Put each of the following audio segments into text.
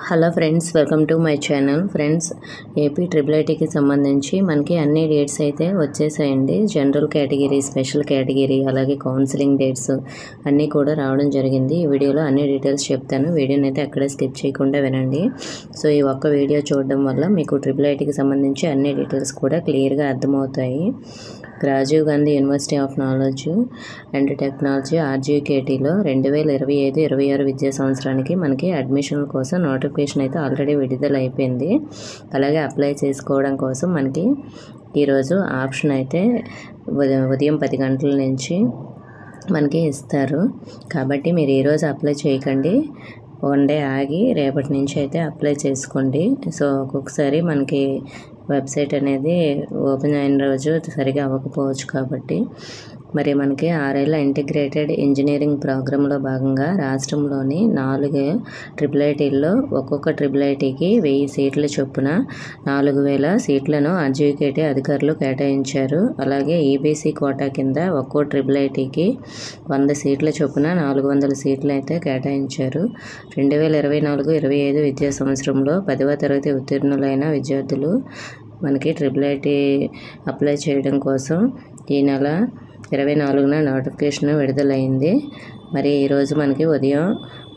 Hello friends, welcome to my channel. Friends, AP IIITకి సంబంధించి మనకి అన్ని డేట్స్ అయితే వచ్చేసాయండి. జనరల్ కేటగిరీ, స్పెషల్ కేటగిరీ, అలాగే కౌన్సిలింగ్ డేట్స్ అన్నీ కూడా రావడం జరిగింది. ఈ వీడియోలో అన్ని డీటెయిల్స్ చెప్తాను. వీడియోని అయితే అక్కడే స్కిప్ చేయకుండా వినండి. సో ఈ ఒక్క వీడియో చూడడం వల్ల మీకు IIITకి సంబంధించి అన్ని డీటెయిల్స్ కూడా క్లియర్గా అర్థమవుతాయి. Rajiv Gandhi university of knowledge and technology RGKTలో 2025-26 విద్యా సంవత్సరానికి మనకి అడ్మిషన్ కోసం నోటిఫికేషన్ అయితే ఆల్రెడీ విడుదల అయిపోయింది. అలాగే అప్లై చేసుకోవడం కోసం మనకి ఈరోజు ఆప్షన్ అయితే ఉదయం 10 గంటల నుంచి మనకి ఇస్తారు. కాబట్టి మీరు ఈరోజు అప్లై చేయకండి, వన్ డే ఆగి రేపటి నుంచి అయితే అప్లై చేసుకోండి. సో ఒక్కొక్కసారి మనకి వెబ్సైట్ అనేది ఓపెన్ అయిన రోజు సరిగా అవ్వకపోవచ్చు. కాబట్టి మరి మనకి 6 ఏళ్ల ఇంటిగ్రేటెడ్ ఇంజనీరింగ్ ప్రోగ్రాంలో భాగంగా రాష్ట్రంలోని 4 IIITల్లో ఒక్కొక్క IIITకి 1000 సీట్ల చొప్పున 4000 సీట్లను RGKT అధికారులు కేటాయించారు. అలాగే EBC కోటా కింద ఒక్కో IIITకి 100 సీట్ల చొప్పున 400 సీట్లు అయితే కేటాయించారు. 2024-25 విద్యా సంవత్సరంలో 10వ తరగతి ఉత్తీర్ణులైన విద్యార్థులు మనకి IIIT అప్లై చేయడం కోసం ఈ నెల 24న నోటిఫికేషన్ విడుదలైంది. మరి ఈరోజు మనకి ఉదయం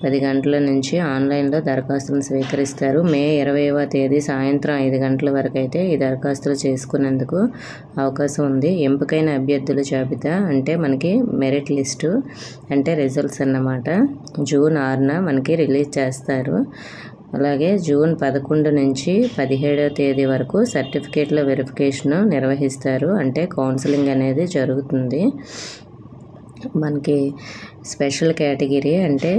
10 గంటల నుంచి ఆన్లైన్లో దరఖాస్తులను స్వీకరిస్తారు. మే 20వ తేదీ సాయంత్రం 5 గంటల వరకు అయితే ఈ దరఖాస్తులు చేసుకునేందుకు అవకాశం ఉంది. ఎంపికైన అభ్యర్థుల జాబితా అంటే మనకి మెరిట్ లిస్టు అంటే రిజల్ట్స్ అన్నమాట జూన్ 6న మనకి రిలీజ్ చేస్తారు. అలాగే జూన్ 11 నుంచి 17వ తేదీ వరకు సర్టిఫికేట్ల వెరిఫికేషన్ నిర్వహిస్తారు. అంటే కౌన్సిలింగ్ అనేది జరుగుతుంది. మనకి స్పెషల్ కేటగిరీ అంటే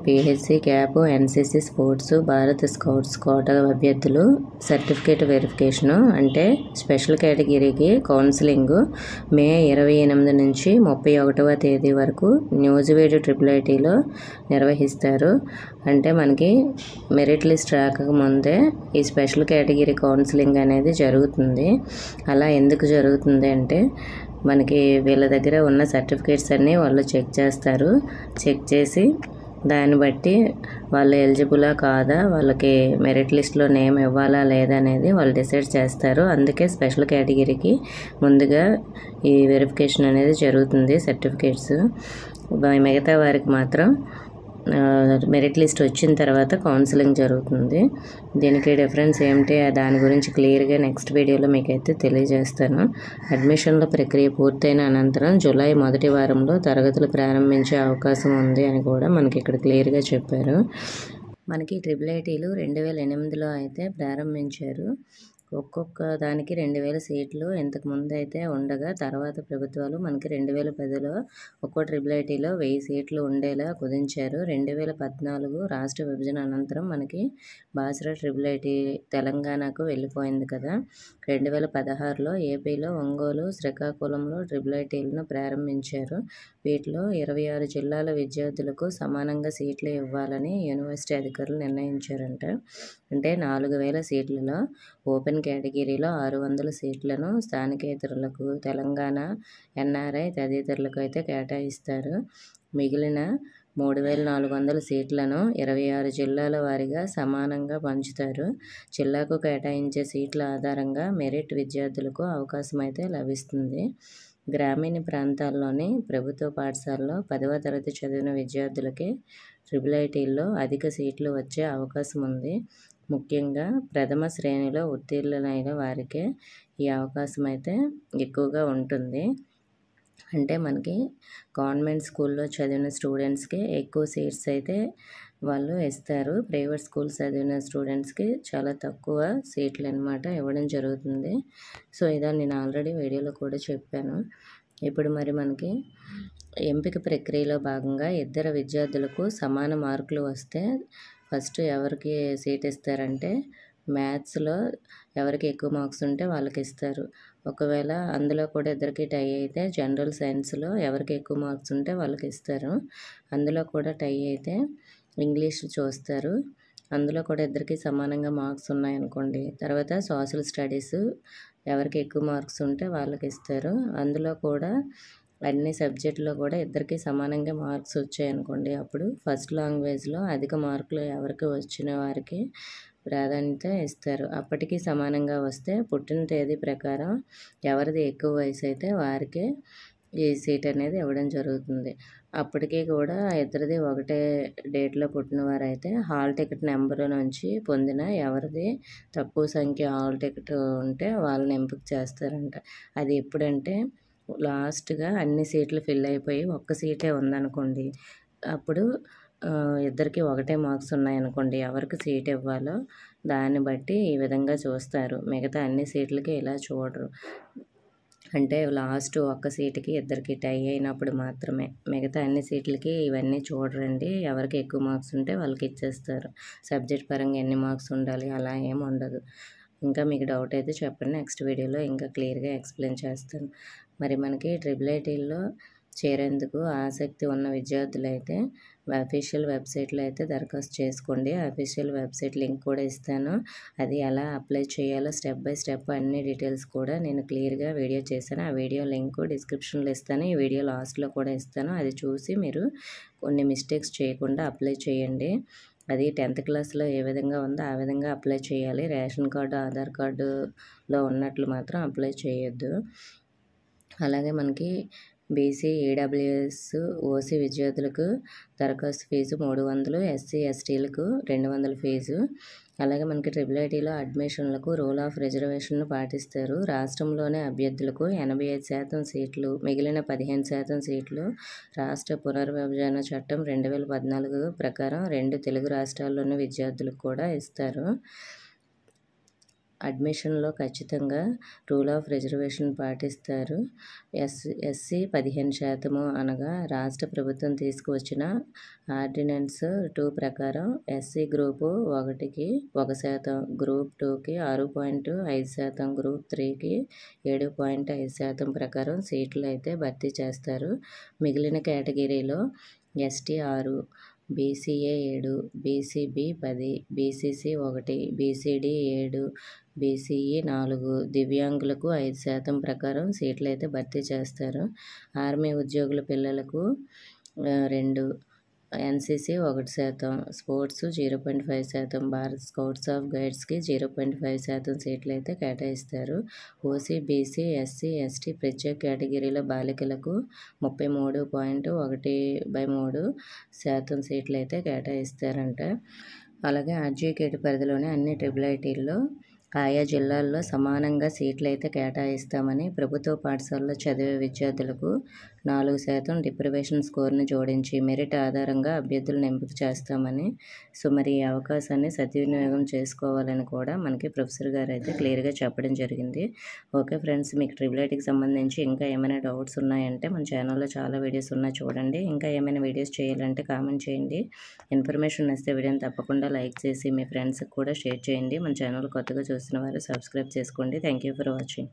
PHC, CAP, NCC, sports, Bharat scouts quota అభ్యర్థులు సర్టిఫికేట్ వెరిఫికేషను అంటే స్పెషల్ కేటగిరీకి కౌన్సిలింగ్ మే 28 నుంచి 31వ తేదీ వరకు న్యూజివీడు IIITలో నిర్వహిస్తారు. అంటే మనకి మెరిట్ లిస్ట్ రాకముందే ఈ స్పెషల్ కేటగిరీ కౌన్సిలింగ్ అనేది జరుగుతుంది. అలా ఎందుకు జరుగుతుంది అంటే మనకి వీళ్ళ దగ్గర ఉన్న సర్టిఫికేట్స్ అన్నీ వాళ్ళు చెక్ చేస్తారు. చెక్ చేసి దాన్ని బట్టి వాళ్ళు ఎలిజిబులా కాదా, వాళ్ళకి మెరిట్ లిస్ట్లో నేమ్ ఇవ్వాలా లేదా అనేది వాళ్ళు డిసైడ్ చేస్తారు. అందుకే స్పెషల్ కేటగిరీకి ముందుగా ఈ వెరిఫికేషన్ అనేది జరుగుతుంది సర్టిఫికేట్స్. మిగతా వారికి మాత్రం మెరిట్ లిస్ట్ వచ్చిన తర్వాత కౌన్సిలింగ్ జరుగుతుంది. దీనికి డిఫరెన్స్ ఏమిటి దాని గురించి క్లియర్గా నెక్స్ట్ వీడియోలో మీకైతే తెలియజేస్తాను. అడ్మిషన్ల ప్రక్రియ పూర్తయిన అనంతరం జూలై మొదటి వారంలో తరగతులు ప్రారంభించే అవకాశం ఉంది అని కూడా మనకి ఇక్కడ క్లియర్గా చెప్పారు. మనకి IIITలు 2008లో అయితే ప్రారంభించారు. ఒక్కొక్క దానికి 2000 సీట్లు ఇంతకుముందు అయితే ఉండగా తర్వాత ప్రభుత్వాలు మనకి 2010లో ఒక్కో IIITలో 1000 సీట్లు ఉండేలా కుదించారు. 2014 రాష్ట్ర విభజన అనంతరం మనకి బాసరా IIIT తెలంగాణకు వెళ్ళిపోయింది కదా. 2016లో ఏపీలో ఒంగోలు, శ్రీకాకుళంలో IIITలను ప్రారంభించారు. వీటిలో 26 జిల్లాల విద్యార్థులకు సమానంగా సీట్లు ఇవ్వాలని యూనివర్సిటీ అధికారులు నిర్ణయించారంట. అంటే 4000 సీట్లలో ఓపెన్ కేటగిరీలో 600 సీట్లను స్థానికేతరులకు, తెలంగాణ, NRI తదితరులకు అయితే కేటాయిస్తారు. మిగిలిన 3400 సీట్లను 26 జిల్లాల వారీగా సమానంగా పంచుతారు. జిల్లాకు కేటాయించే సీట్ల ఆధారంగా మెరిట్ విద్యార్థులకు అవకాశం అయితే లభిస్తుంది. గ్రామీణ ప్రాంతాల్లోని ప్రభుత్వ పాఠశాలలో 10వ తరగతి చదివిన విద్యార్థులకే IIITల్లో అధిక సీట్లు వచ్చే అవకాశం ఉంది. ముఖ్యంగా ప్రథమ శ్రేణిలో ఉత్తీర్ణులైన వారికే ఈ అవకాశం అయితే ఎక్కువగా ఉంటుంది. అంటే మనకి గవర్నమెంట్ స్కూల్లో చదివిన స్టూడెంట్స్కి ఎక్కువ సీట్స్ అయితే వాళ్ళు ఇస్తారు. ప్రైవేట్ స్కూల్ చదివిన స్టూడెంట్స్కి చాలా తక్కువ సీట్లు అన్నమాట ఇవ్వడం జరుగుతుంది. సో ఇదా నేను ఆల్రెడీ వీడియోలో కూడా చెప్పాను. ఇప్పుడు మరి మనకి ఎంపిక ప్రక్రియలో భాగంగా ఇద్దరు విద్యార్థులకు సమాన మార్కులు వస్తే ఫస్ట్ ఎవరికి సీట్ ఇస్తారంటే మ్యాథ్స్లో ఎవరికి ఎక్కువ మార్క్స్ ఉంటే వాళ్ళకి ఇస్తారు. ఒకవేళ అందులో కూడా ఇద్దరికి టై అయితే జనరల్ సైన్స్లో ఎవరికి ఎక్కువ మార్క్స్ ఉంటే వాళ్ళకి ఇస్తారు. అందులో కూడా టై అయితే ఇంగ్లీష్ చూస్తారు. అందులో కూడా ఇద్దరికి సమానంగా మార్క్స్ ఉన్నాయనుకోండి, తర్వాత సోషల్ స్టడీస్ ఎవరికి ఎక్కువ మార్క్స్ ఉంటే వాళ్ళకి ఇస్తారు. అందులో కూడా అన్ని సబ్జెక్టులో కూడా ఇద్దరికి సమానంగా మార్క్స్ వచ్చాయనుకోండి, అప్పుడు ఫస్ట్ లాంగ్వేజ్లో అధిక మార్కులు ఎవరికి వచ్చిన వారికి ప్రాధాన్యత ఇస్తారు. అప్పటికి సమానంగా వస్తే పుట్టిన తేదీ ప్రకారం ఎవరిది ఎక్కువ వయసు అయితే వారికే ఈ సీట్ అనేది ఇవ్వడం జరుగుతుంది. అప్పటికీ కూడా ఇద్దరిది ఒకటే డేట్లో పుట్టిన వారైతే హాల్ టికెట్ నెంబర్ నుంచి పొందిన ఎవరిది తక్కువ సంఖ్య హాల్ టికెట్ ఉంటే వాళ్ళని ఎంపిక చేస్తారంట. అది ఎప్పుడంటే లాస్ట్గా అన్ని సీట్లు ఫిల్ అయిపోయి ఒక్క సీటే ఉందనుకోండి, అప్పుడు ఇద్దరికి ఒకటే మార్క్స్ ఉన్నాయనుకోండి, ఎవరికి సీట్ ఇవ్వాలో దాన్ని బట్టి ఈ విధంగా చూస్తారు. మిగతా అన్ని సీట్లకి ఇలా చూడరు. అంటే లాస్ట్ ఒక్క సీటుకి ఇద్దరికి టై అయినప్పుడు మాత్రమే, మిగతా అన్ని సీట్లకి ఇవన్నీ చూడరండి. ఎవరికి ఎక్కువ మార్క్స్ ఉంటే వాళ్ళకి ఇచ్చేస్తారు. సబ్జెక్ట్ పరంగా ఎన్ని మార్క్స్ ఉండాలి అలా ఏమి ఉండదు. ఇంకా మీకు డౌట్ అయితే చెప్పండి, నెక్స్ట్ వీడియోలో ఇంకా క్లియర్గా ఎక్స్ప్లెయిన్ చేస్తాను. మరి మనకి ఐఐటీలో చేరేందుకు ఆసక్తి ఉన్న విద్యార్థులు అయితే అఫీషియల్ వెబ్సైట్లో అయితే దరఖాస్తు చేసుకోండి. అఫీషియల్ వెబ్సైట్ లింక్ కూడా ఇస్తాను. అది ఎలా అప్లై చేయాలో స్టెప్ బై స్టెప్ అన్ని డీటెయిల్స్ కూడా నేను క్లియర్గా వీడియో చేశాను. ఆ వీడియో లింక్ డిస్క్రిప్షన్లో ఇస్తాను, ఈ వీడియో లాస్ట్లో కూడా ఇస్తాను. అది చూసి మీరు కొన్ని మిస్టేక్స్ చేయకుండా అప్లై చేయండి. అది 10th క్లాస్లో ఏ విధంగా ఉందో ఆ విధంగా అప్లై చేయాలి. రేషన్ కార్డు, ఆధార్ కార్డులో ఉన్నట్లు మాత్రం అప్లై చేయొద్దు. అలాగే మనకి బీసీ, ఈడబ్ల్యూఎస్, ఓసీ విద్యార్థులకు దరఖాస్తు ఫీజు 300, ఎస్సీ ఎస్టీలకు 200 ఫీజు. అలాగే మనకి ఐఐటీలో అడ్మిషన్లకు రూల్ ఆఫ్ రిజర్వేషన్ను పాటిస్తారు. రాష్ట్రంలోని అభ్యర్థులకు 85% సీట్లు, మిగిలిన 15% సీట్లు రాష్ట్ర పునర్విభజన చట్టం 2014 ప్రకారం 2 తెలుగు రాష్ట్రాల్లోని విద్యార్థులకు కూడా ఇస్తారు. అడ్మిషన్లో ఖచ్చితంగా రూల్ ఆఫ్ రిజర్వేషన్ పాటిస్తారు. ఎస్సీ 15%, అనగా రాష్ట్ర ప్రభుత్వం తీసుకువచ్చిన ఆర్డినెన్స్ 2 ప్రకారం ఎస్సీ గ్రూపు 1కి 1%, గ్రూప్ 2కి 6.5%, గ్రూప్ 3కి 7.5% ప్రకారం సీట్లు అయితే భర్తీ చేస్తారు. మిగిలిన కేటగిరీలో ST 6, BCA 7, BCB 10, BCC 1, BCD 7, BCE 4, దివ్యాంగులకు 5% ప్రకారం సీట్లు అయితే భర్తీ చేస్తారు. ఆర్మీ ఉద్యోగుల పిల్లలకు 2, NCC 1%, sports 0.5%, Bharat scouts of గైడ్స్కి 0.5% సీట్లు అయితే కేటాయిస్తారు. ఓసీ, బీసీ, ఎస్సీ, ఎస్టీ ప్రత్యేక కేటగిరీల బాలికలకు 33.13% సీట్లు అయితే కేటాయిస్తారంట. అలాగే ఆర్జీకేట్ పరిధిలోని అన్ని ఐఐటీల్లో ఆయా జిల్లాల్లో సమానంగా సీట్లు అయితే కేటాయిస్తామని, ప్రభుత్వ పాఠశాలలో చదివే విద్యార్థులకు 4% డిప్రివేషన్ స్కోర్ను జోడించి మెరిట్ ఆధారంగా అభ్యర్థులను ఎంపిక చేస్తామని, సో మరి ఈ అవకాశాన్ని సద్వినియోగం చేసుకోవాలని కూడా మనకి ప్రొఫెసర్ గారు అయితే క్లియర్గా చెప్పడం జరిగింది. ఓకే ఫ్రెండ్స్, మీకు ఐఐటీకి సంబంధించి ఇంకా ఏమైనా డౌట్స్ ఉన్నాయంటే మన ఛానల్లో చాలా వీడియోస్ ఉన్నాయి, చూడండి. ఇంకా ఏమైనా వీడియోస్ చేయాలంటే కామెంట్ చేయండి. ఇన్ఫర్మేషన్ నచ్చితే వీడియోని తప్పకుండా లైక్ చేసి మీ ఫ్రెండ్స్కి కూడా షేర్ చేయండి. మన ఛానల్ కొత్తగా చూస్తున్న వారు సబ్స్క్రైబ్ చేసుకోండి. Thank you for watching.